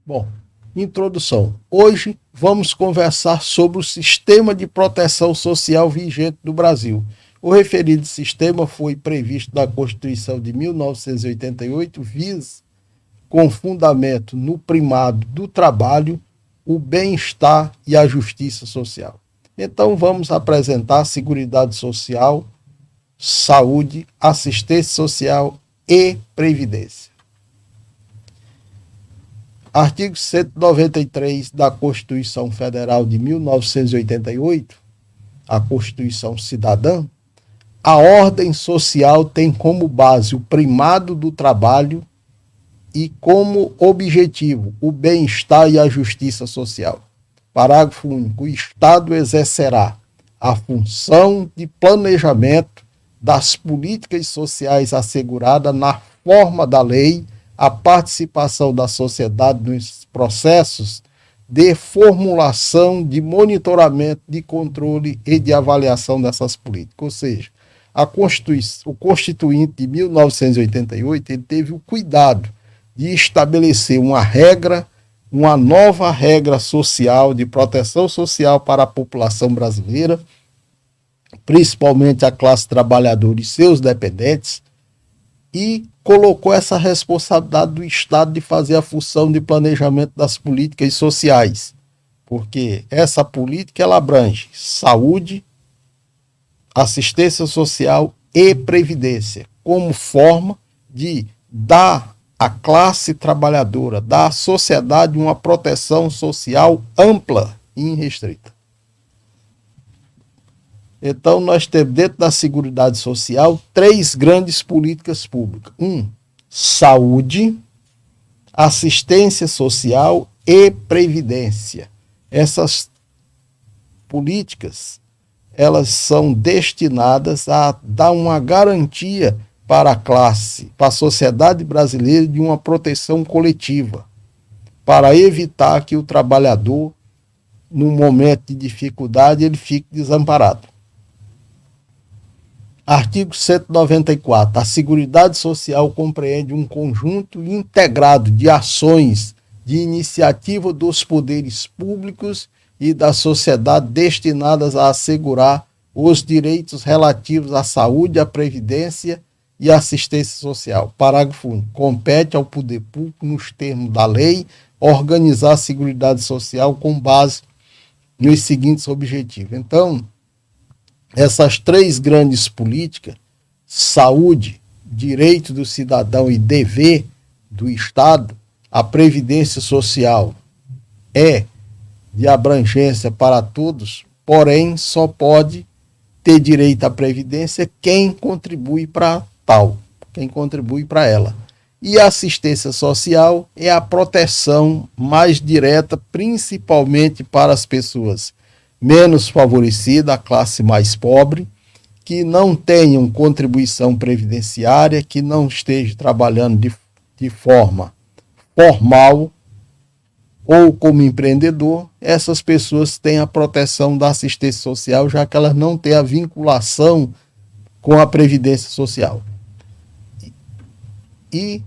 Bom, introdução. Hoje vamos conversar sobre o sistema de proteção social vigente do Brasil. O referido sistema foi previsto na Constituição de 1988, visa, com fundamento no primado do trabalho, o bem-estar e a justiça social. Então vamos apresentar a Seguridade Social, saúde, assistência social e previdência. Artigo 193 da Constituição Federal de 1988, a Constituição Cidadã, a ordem social tem como base o primado do trabalho e como objetivo o bem-estar e a justiça social. Parágrafo único. O Estado exercerá a função de planejamento das políticas sociais assegurada na forma da lei, a participação da sociedade nos processos de formulação, de monitoramento, de controle e de avaliação dessas políticas. Ou seja, o Constituinte de 1988 ele teve o cuidado de estabelecer uma nova regra social, de proteção social para a população brasileira, principalmente a classe trabalhadora e seus dependentes, e colocou essa responsabilidade do Estado de fazer a função de planejamento das políticas sociais, porque essa política ela abrange saúde, assistência social e previdência, como forma de dar à classe trabalhadora, dar à sociedade uma proteção social ampla e irrestrita. Então, nós temos dentro da Seguridade Social 3 grandes políticas públicas. Saúde, assistência social e previdência. Essas políticas, elas são destinadas a dar uma garantia para a classe, para a sociedade brasileira de uma proteção coletiva, para evitar que o trabalhador, num momento de dificuldade, ele fique desamparado. Artigo 194. A Seguridade Social compreende um conjunto integrado de ações de iniciativa dos poderes públicos e da sociedade destinadas a assegurar os direitos relativos à saúde, à previdência e à assistência social. Parágrafo único. Compete ao poder público, nos termos da lei, organizar a Seguridade Social com base nos seguintes objetivos. Então, essas 3 grandes políticas, saúde, direito do cidadão e dever do Estado, a previdência social é de abrangência para todos, porém só pode ter direito à previdência quem contribui para tal, quem contribui para ela. E a assistência social é a proteção mais direta, principalmente para as pessoas menos favorecidas, a classe mais pobre, que não tenham contribuição previdenciária, que não estejam trabalhando de forma formal ou como empreendedor. Essas pessoas têm a proteção da assistência social, já que elas não têm a vinculação com a previdência social. E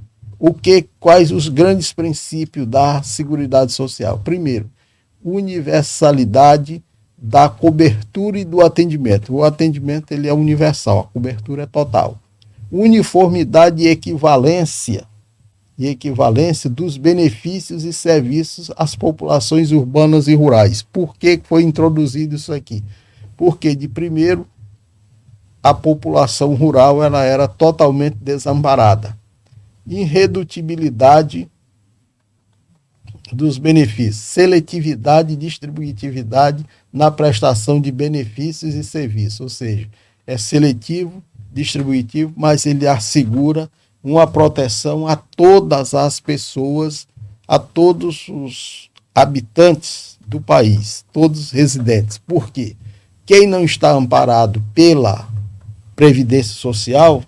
quais os grandes princípios da Seguridade Social? Primeiro, universalidade da cobertura e do atendimento. O atendimento ele é universal, a cobertura é total. Uniformidade e equivalência dos benefícios e serviços às populações urbanas e rurais. Por que foi introduzido isso aqui? Porque, de primeiro, a população rural ela era totalmente desamparada. Irredutibilidade dos benefícios, seletividade e distributividade na prestação de benefícios e serviços, ou seja, é seletivo, distributivo, mas ele assegura uma proteção a todas as pessoas, a todos os habitantes do país, todos os residentes. Por quê? Quem não está amparado pela Previdência Social,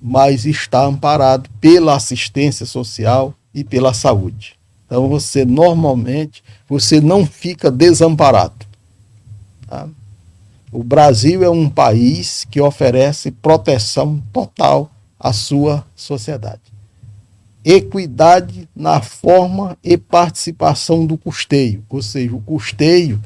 mas está amparado pela assistência social e pela saúde. Então, normalmente, você não fica desamparado. Tá? O Brasil é um país que oferece proteção total à sua sociedade. equidade na forma e participação do custeio, ou seja, o custeio,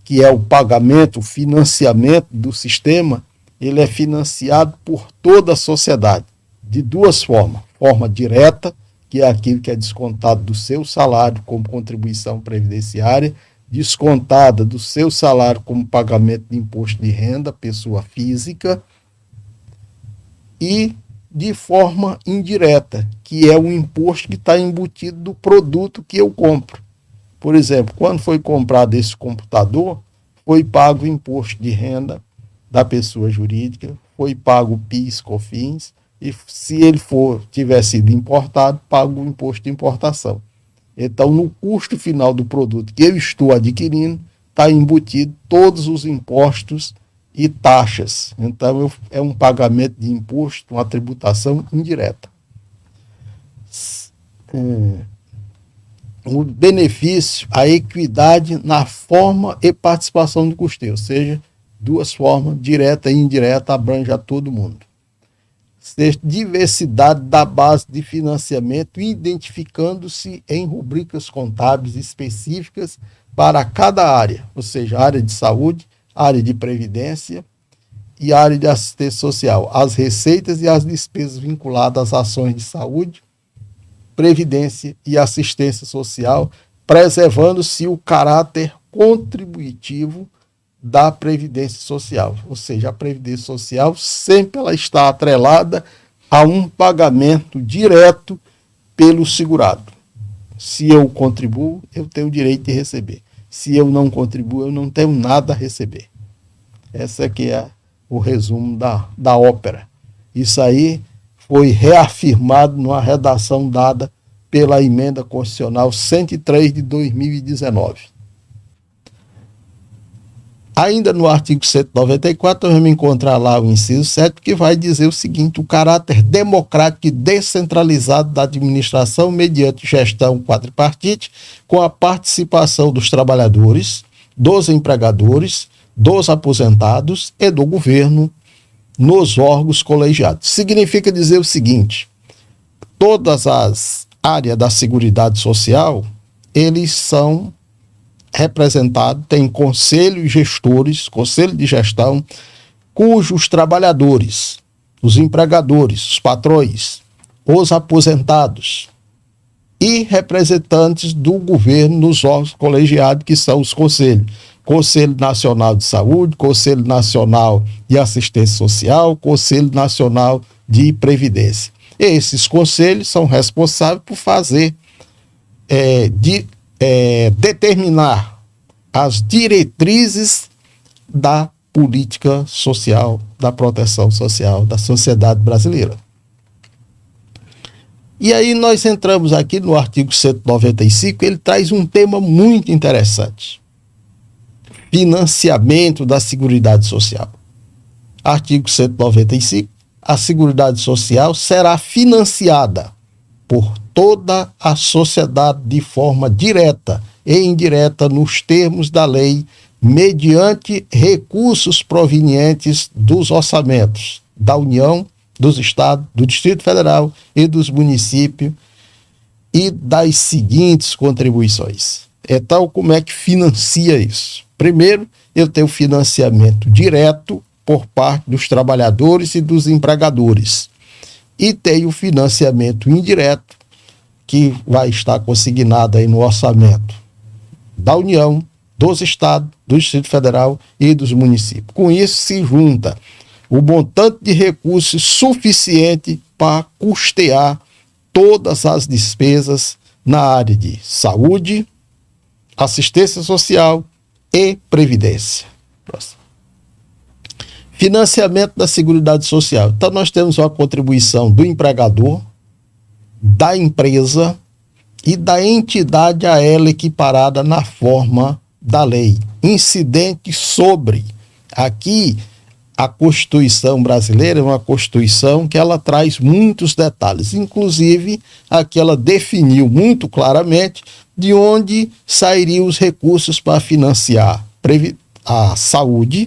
que é o pagamento, o financiamento do sistema, ele é financiado por toda a sociedade, de duas formas. Forma direta, que é aquilo que é descontado do seu salário como contribuição previdenciária, descontada do seu salário como pagamento de imposto de renda, pessoa física, e de forma indireta, que é o imposto que está embutido do produto que eu compro. Por exemplo, quando foi comprado esse computador, foi pago o imposto de renda da pessoa jurídica, foi pago o PIS, COFINS, e se ele tiver sido importado, pago o imposto de importação. Então, no custo final do produto que eu estou adquirindo, está embutido todos os impostos e taxas. Então, é um pagamento de imposto, uma tributação indireta. O benefício, a equidade na forma e participação do custeio, ou seja, duas formas, direta e indireta, abrange a todo mundo. Diversidade da base de financiamento, identificando-se em rubricas contábeis específicas para cada área, ou seja, área de saúde, área de previdência e área de assistência social, as receitas e as despesas vinculadas às ações de saúde, previdência e assistência social, preservando-se o caráter contributivo da Previdência Social. Ou seja, a Previdência Social sempre ela está atrelada a um pagamento direto pelo segurado. Se eu contribuo, eu tenho o direito de receber. Se eu não contribuo, eu não tenho nada a receber. Esse aqui é o resumo da ópera. Isso aí foi reafirmado numa redação dada pela Emenda Constitucional 103 de 2019. Ainda no artigo 194, nós vamos encontrar lá o inciso 7, que vai dizer o seguinte: o caráter democrático e descentralizado da administração mediante gestão quadripartite, com a participação dos trabalhadores, dos empregadores, dos aposentados e do governo nos órgãos colegiados. Significa dizer o seguinte: todas as áreas da Seguridade Social, eles são representado, tem conselho e gestores, conselho de gestão, cujos trabalhadores, os empregadores, os patrões, os aposentados e representantes do governo nos órgãos colegiados, que são os conselhos. Conselho Nacional de Saúde, Conselho Nacional de Assistência Social, Conselho Nacional de Previdência. Esses conselhos são responsáveis por fazer, determinar as diretrizes da política social, da proteção social da sociedade brasileira. E aí nós entramos aqui no artigo 195, ele traz um tema muito interessante: financiamento da Seguridade Social. Artigo 195, a Seguridade Social será financiada por toda a sociedade de forma direta e indireta nos termos da lei, mediante recursos provenientes dos orçamentos da União, dos Estados, do Distrito Federal e dos municípios e das seguintes contribuições. Então, como é que financia isso? Primeiro, eu tenho financiamento direto por parte dos trabalhadores e dos empregadores. E tem o financiamento indireto, que vai estar consignado aí no orçamento da União, dos Estados, do Distrito Federal e dos municípios. Com isso se junta o montante de recursos suficiente para custear todas as despesas na área de saúde, assistência social e previdência. Próximo. Financiamento da Seguridade Social. Então, nós temos uma contribuição do empregador, da empresa e da entidade a ela equiparada na forma da lei. Incidente sobre. Aqui, a Constituição brasileira é uma Constituição que ela traz muitos detalhes. Inclusive, aqui ela definiu muito claramente de onde sairiam os recursos para financiar a saúde,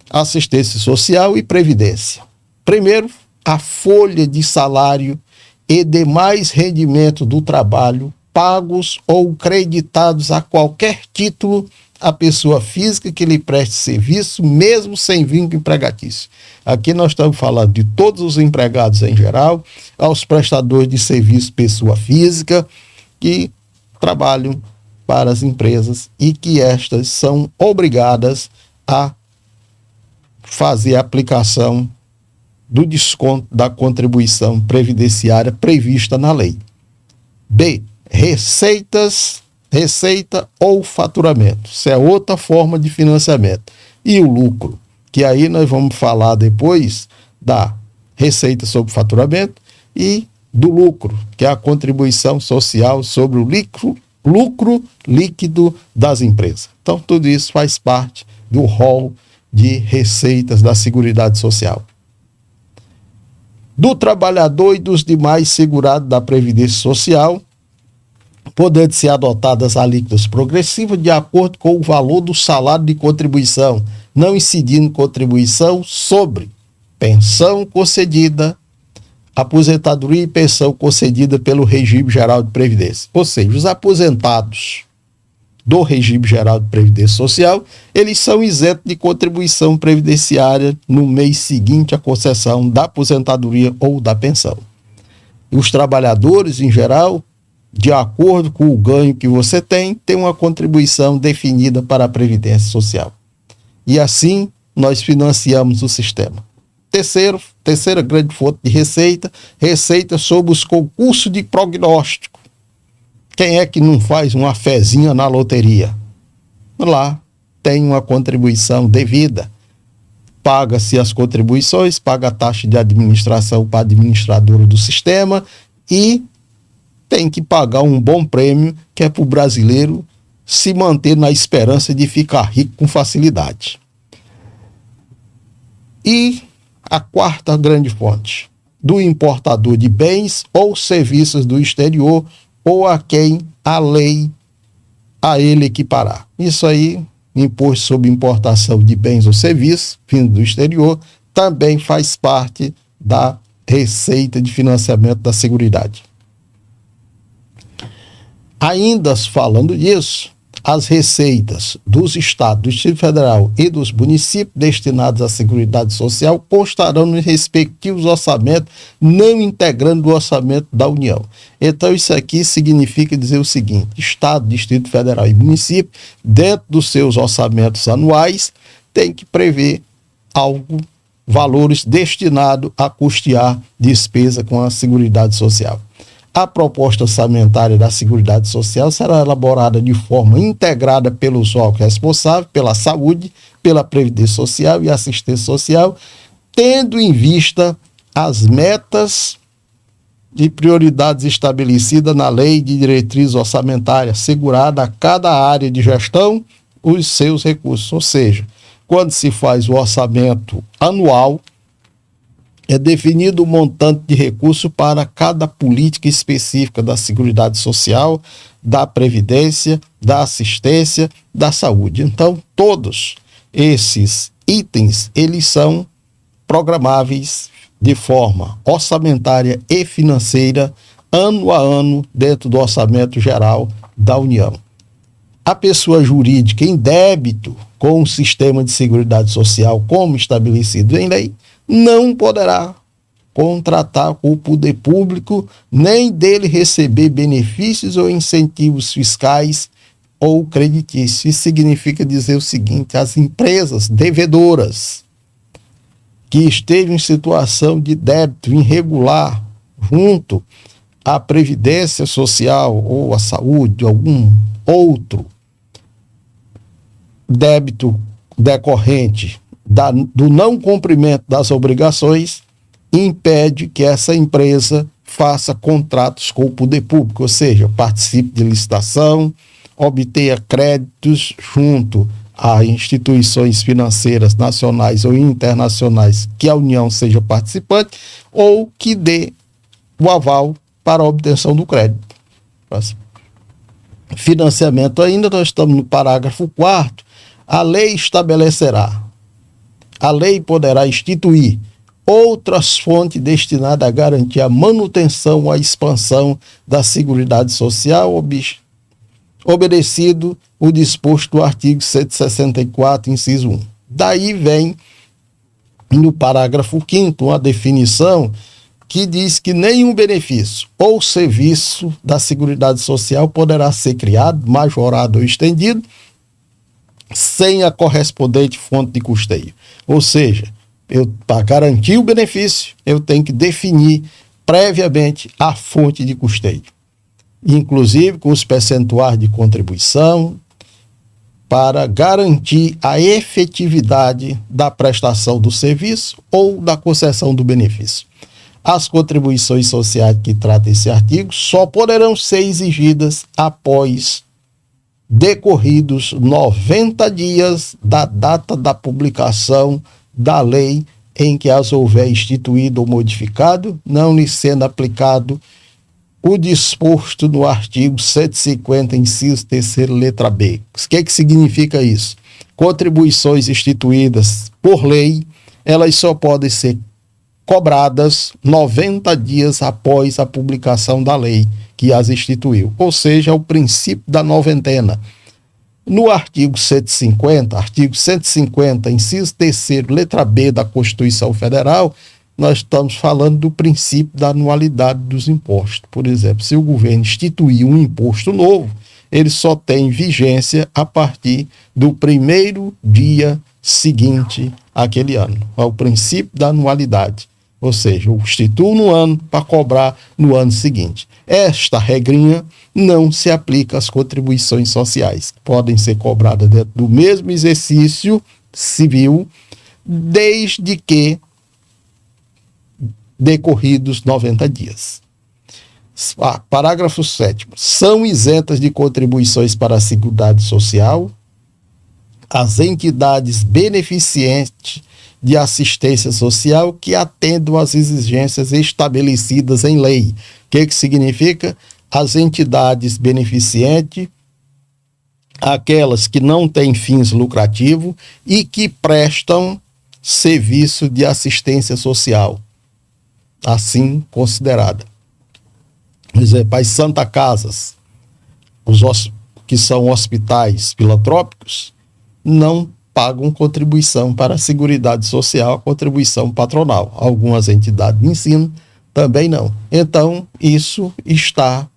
assistência social e previdência. Primeiro, a folha de salário e demais rendimentos do trabalho pagos ou creditados a qualquer título à pessoa física que lhe preste serviço, mesmo sem vínculo empregatício. Aqui nós estamos falando de todos os empregados em geral, aos prestadores de serviço pessoa física que trabalham para as empresas e que estas são obrigadas a fazer a aplicação do desconto da contribuição previdenciária prevista na lei. B. Receita ou faturamento. Isso é outra forma de financiamento. E o lucro, que aí nós vamos falar depois da receita sobre faturamento e do lucro, que é a contribuição social sobre o lucro líquido das empresas. Então, tudo isso faz parte do rol de receitas da Seguridade Social. Do trabalhador e dos demais segurados da Previdência Social, podendo ser adotadas alíquotas progressivas de acordo com o valor do salário de contribuição, não incidindo contribuição sobre pensão concedida, aposentadoria e pensão concedida pelo Regime Geral de Previdência. Ou seja, os aposentados do Regime Geral de Previdência Social, eles são isentos de contribuição previdenciária no mês seguinte à concessão da aposentadoria ou da pensão. E os trabalhadores, em geral, de acordo com o ganho que você tem uma contribuição definida para a Previdência Social. E assim, nós financiamos o sistema. Terceira grande fonte de receita sobre os concursos de prognóstico. Quem é que não faz uma fezinha na loteria? Lá tem uma contribuição devida. Paga-se as contribuições, paga a taxa de administração para a administradora do sistema e tem que pagar um bom prêmio, que é para o brasileiro se manter na esperança de ficar rico com facilidade. E a quarta grande fonte, do importador de bens ou serviços do exterior ou a quem a lei a ele equiparar. Isso aí, imposto sobre importação de bens ou serviços vindos do exterior, também faz parte da receita de financiamento da Seguridade. Ainda falando disso, as receitas dos estados, do Distrito Federal e dos municípios destinados à Seguridade Social constarão nos respectivos orçamentos, não integrando o orçamento da União. Então, isso aqui significa dizer o seguinte: Estado, Distrito Federal e município, dentro dos seus orçamentos anuais, tem que prever valores destinados a custear despesa com a Seguridade Social. A proposta orçamentária da Seguridade Social será elaborada de forma integrada pelos órgãos responsáveis pela saúde, pela Previdência Social e Assistência Social, tendo em vista as metas e prioridades estabelecidas na Lei de Diretriz Orçamentária, assegurada a cada área de gestão os seus recursos. Ou seja, quando se faz o orçamento anual, é definido o montante de recurso para cada política específica da Seguridade Social, da Previdência, da Assistência, da Saúde. Então, todos esses itens, eles são programáveis de forma orçamentária e financeira, ano a ano, dentro do orçamento geral da União. A pessoa jurídica em débito com o sistema de Seguridade Social, como estabelecido em lei, não poderá contratar com o poder público, nem dele receber benefícios ou incentivos fiscais ou creditícios. Isso significa dizer o seguinte: as empresas devedoras que estejam em situação de débito irregular junto à Previdência Social ou à saúde, algum outro débito decorrente do não cumprimento das obrigações, impede que essa empresa faça contratos com o poder público, ou seja, participe de licitação, obtenha créditos junto a instituições financeiras nacionais ou internacionais que a União seja participante, ou que dê o aval para a obtenção do crédito. Financiamento ainda, nós estamos no parágrafo 4º, a lei estabelecerá. A lei poderá instituir outras fontes destinadas a garantir a manutenção ou a expansão da Seguridade Social, obedecido o disposto do artigo 164, inciso 1. Daí vem, no parágrafo 5º, uma definição que diz que nenhum benefício ou serviço da Seguridade Social poderá ser criado, majorado ou estendido sem a correspondente fonte de custeio. Ou seja, para garantir o benefício, eu tenho que definir previamente a fonte de custeio, inclusive com os percentuais de contribuição, para garantir a efetividade da prestação do serviço ou da concessão do benefício. As contribuições sociais que trata esse artigo só poderão ser exigidas após decorridos 90 dias da data da publicação da lei em que as houver instituído ou modificado, não lhe sendo aplicado o disposto no artigo 150, inciso 3º, letra B. O que significa isso? Contribuições instituídas por lei, elas só podem ser cobradas 90 dias após a publicação da lei que as instituiu, ou seja, o princípio da noventena. No artigo 150, inciso 3º, letra B da Constituição Federal, nós estamos falando do princípio da anualidade dos impostos. Por exemplo, se o governo instituir um imposto novo, ele só tem vigência a partir do primeiro dia seguinte àquele ano. É o princípio da anualidade. Ou seja, eu instituo no ano para cobrar no ano seguinte. Esta regrinha não se aplica às contribuições sociais, que podem ser cobradas dentro do mesmo exercício civil, desde que decorridos 90 dias. Parágrafo 7º. São isentas de contribuições para a Seguridade Social as entidades beneficentes de assistência social que atendam às exigências estabelecidas em lei. O que significa? As entidades beneficentes, aquelas que não têm fins lucrativos e que prestam serviço de assistência social, assim considerada. Por exemplo, as Santa Casas, que são hospitais filantrópicos, não pagam contribuição para a Seguridade Social, a contribuição patronal. Algumas entidades de ensino também não. Então, isso está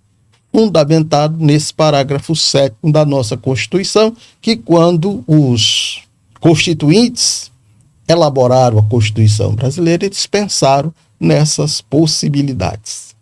fundamentado nesse parágrafo 7º da nossa Constituição, que quando os constituintes elaboraram a Constituição brasileira, eles pensaram nessas possibilidades.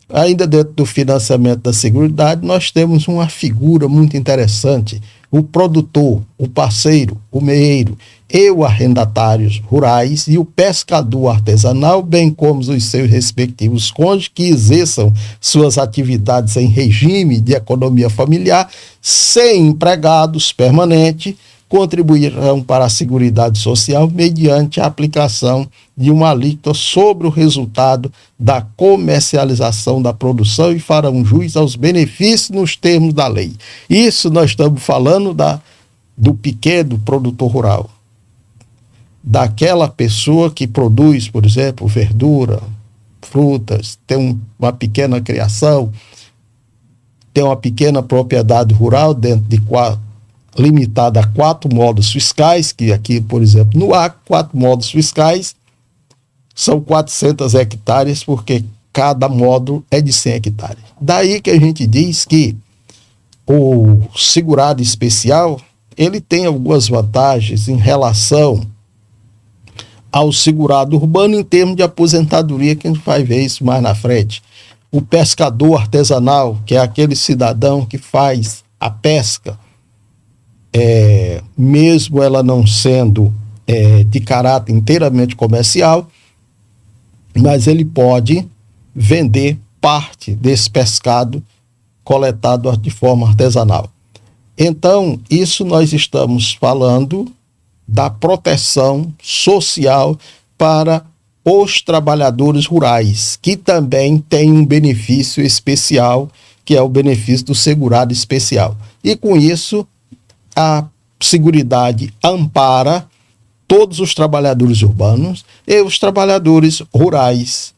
Ainda dentro do financiamento da Seguridade, nós temos uma figura muito interessante: o produtor, o parceiro, o meeiro e os arrendatários rurais e o pescador artesanal, bem como os seus respectivos cônjuges que exerçam suas atividades em regime de economia familiar, sem empregados permanentes, contribuirão para a Seguridade Social mediante a aplicação de uma alíquota sobre o resultado da comercialização da produção e farão jus aos benefícios nos termos da lei. Isso nós estamos falando do pequeno produtor rural, daquela pessoa que produz, por exemplo, verdura, frutas, tem uma pequena criação, tem uma pequena propriedade rural dentro de limitada a 4 módulos fiscais, que aqui, por exemplo, no Acre, 4 módulos fiscais são 400 hectares, porque cada módulo é de 100 hectares. Daí que a gente diz que o segurado especial, ele tem algumas vantagens em relação ao segurado urbano em termos de aposentadoria, que a gente vai ver isso mais na frente. O pescador artesanal, que é aquele cidadão que faz a pesca, mesmo ela não sendo de caráter inteiramente comercial, mas ele pode vender parte desse pescado coletado de forma artesanal. Então, isso nós estamos falando da proteção social para os trabalhadores rurais, que também tem um benefício especial, que é o benefício do segurado especial. E com isso, a Seguridade ampara todos os trabalhadores urbanos e os trabalhadores rurais,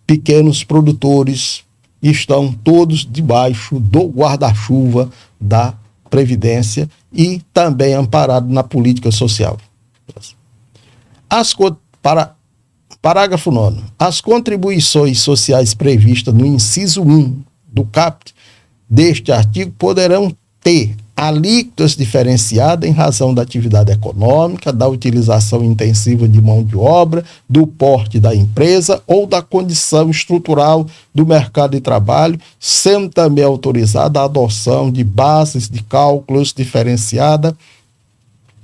pequenos produtores, estão todos debaixo do guarda-chuva da Previdência e também amparado na política social. Parágrafo 9º. As contribuições sociais previstas no inciso 1 do caput deste artigo poderão ter alíquotas diferenciadas em razão da atividade econômica, da utilização intensiva de mão de obra, do porte da empresa ou da condição estrutural do mercado de trabalho, sendo também autorizada a adoção de bases de cálculos diferenciadas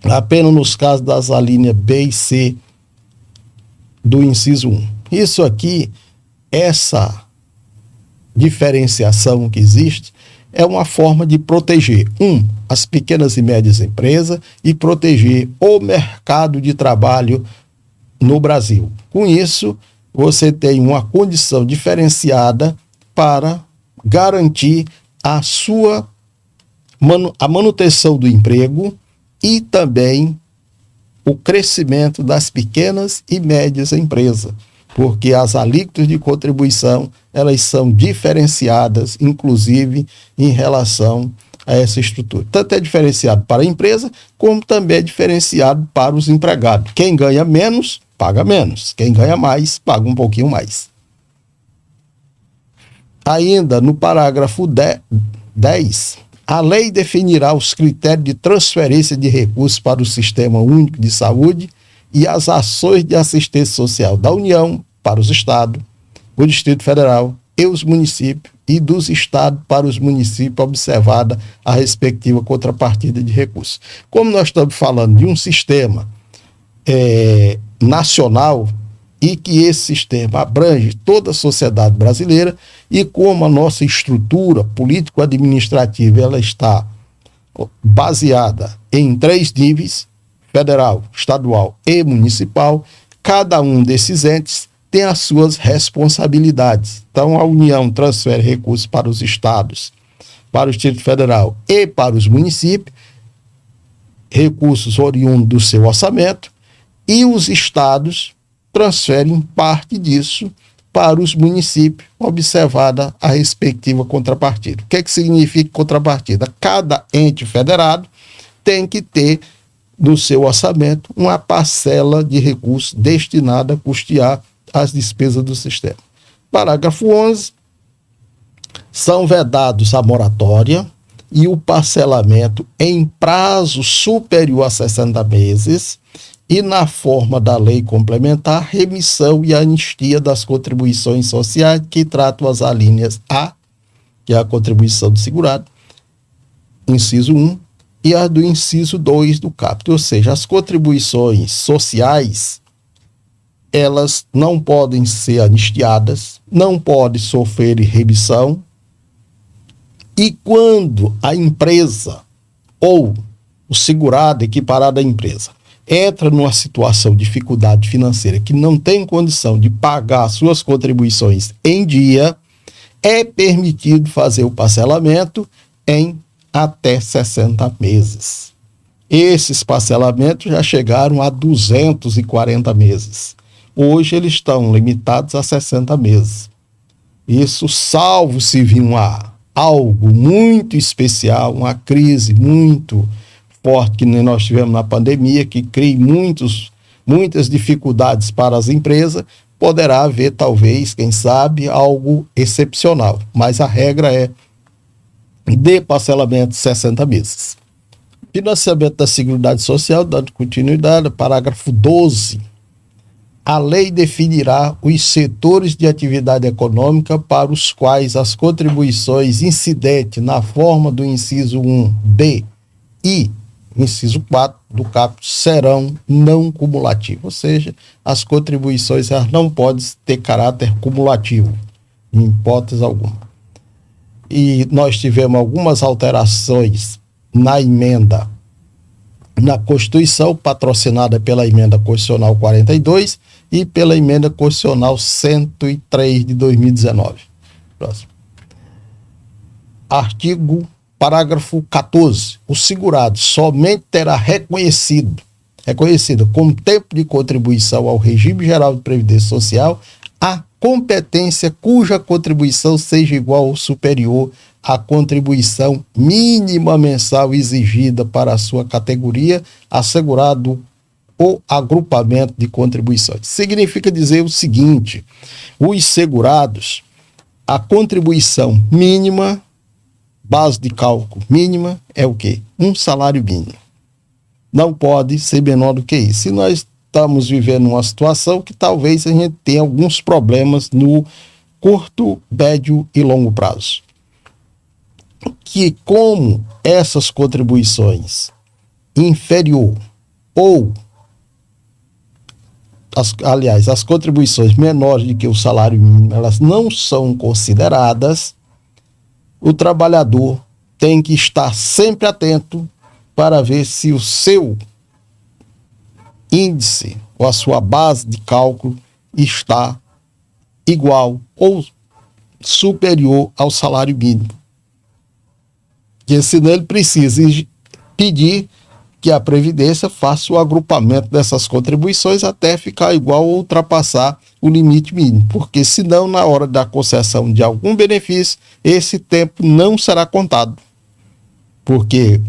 apenas nos casos das alíneas B e C do inciso 1. Isso aqui, essa diferenciação que existe, é uma forma de proteger, as pequenas e médias empresas e proteger o mercado de trabalho no Brasil. Com isso, você tem uma condição diferenciada para garantir a manutenção do emprego e também o crescimento das pequenas e médias empresas, porque as alíquotas de contribuição, elas são diferenciadas, inclusive, em relação a essa estrutura. Tanto é diferenciado para a empresa, como também é diferenciado para os empregados. Quem ganha menos, paga menos. Quem ganha mais, paga um pouquinho mais. Ainda no parágrafo 10, a lei definirá os critérios de transferência de recursos para o Sistema Único de Saúde e as ações de assistência social da União para os estados, o Distrito Federal e os municípios, e dos estados para os municípios, observada a respectiva contrapartida de recursos. Como nós estamos falando de um sistema nacional e que esse sistema abrange toda a sociedade brasileira, e como a nossa estrutura político-administrativa ela está baseada em 3 níveis, federal, estadual e municipal, cada um desses entes tem as suas responsabilidades. Então, a União transfere recursos para os estados, para o Distrito Federal e para os municípios, recursos oriundos do seu orçamento, e os estados transferem parte disso para os municípios, observada a respectiva contrapartida. O que significa contrapartida? Cada ente federado tem que ter no seu orçamento uma parcela de recursos destinada a custear as despesas do sistema. Parágrafo 11. São vedados a moratória e o parcelamento em prazo superior a 60 meses e, na forma da lei complementar, remissão e anistia das contribuições sociais que tratam as alíneas A, que é a contribuição do segurado, inciso 1, e a do inciso 2 do caput. Ou seja, as contribuições sociais, elas não podem ser anistiadas, não podem sofrer remissão, e quando a empresa ou o segurado equiparado à empresa entra numa situação de dificuldade financeira que não tem condição de pagar suas contribuições em dia, é permitido fazer o parcelamento em até 60 meses. Esses parcelamentos já chegaram a 240 meses. Hoje eles estão limitados a 60 meses. Isso salvo se vir algo muito especial, uma crise muito forte que nós tivemos na pandemia, que cria muitas dificuldades para as empresas, poderá haver talvez, quem sabe, algo excepcional. Mas a regra é de parcelamento de 60 meses. Financiamento da Seguridade Social, dando continuidade, parágrafo 12. A lei definirá os setores de atividade econômica para os quais as contribuições incidentes na forma do inciso 1b e inciso 4 do caput serão não cumulativas, ou seja, as contribuições elas não podem ter caráter cumulativo, em hipótese alguma. E nós tivemos algumas alterações na emenda na Constituição, patrocinada pela emenda constitucional 42 e pela emenda constitucional 103 de 2019. Próximo. Parágrafo 14. O segurado somente terá reconhecido reconhecida como tempo de contribuição ao regime geral de previdência social a competência cuja contribuição seja igual ou superior à contribuição mínima mensal exigida para a sua categoria, assegurado o agrupamento de contribuições. Significa dizer o seguinte: os segurados, a contribuição mínima, base de cálculo mínima, é o quê? Um salário mínimo. Não pode ser menor do que isso. E nós estamos vivendo uma situação que talvez a gente tenha alguns problemas no curto, médio e longo prazo. Que como essas contribuições inferior ou as contribuições menores do que o salário mínimo, elas não são consideradas, o trabalhador tem que estar sempre atento para ver se o seu índice ou a sua base de cálculo está igual ou superior ao salário mínimo. Porque senão ele precisa pedir que a Previdência faça o agrupamento dessas contribuições até ficar igual ou ultrapassar o limite mínimo, porque senão na hora da concessão de algum benefício, esse tempo não será contado. Porque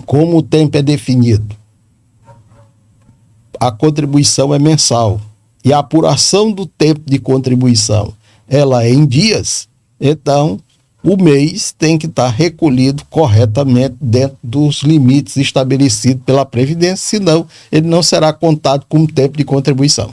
como o tempo é definido, a contribuição é mensal e a apuração do tempo de contribuição ela é em dias, então o mês tem que estar recolhido corretamente dentro dos limites estabelecidos pela Previdência, senão ele não será contado como tempo de contribuição.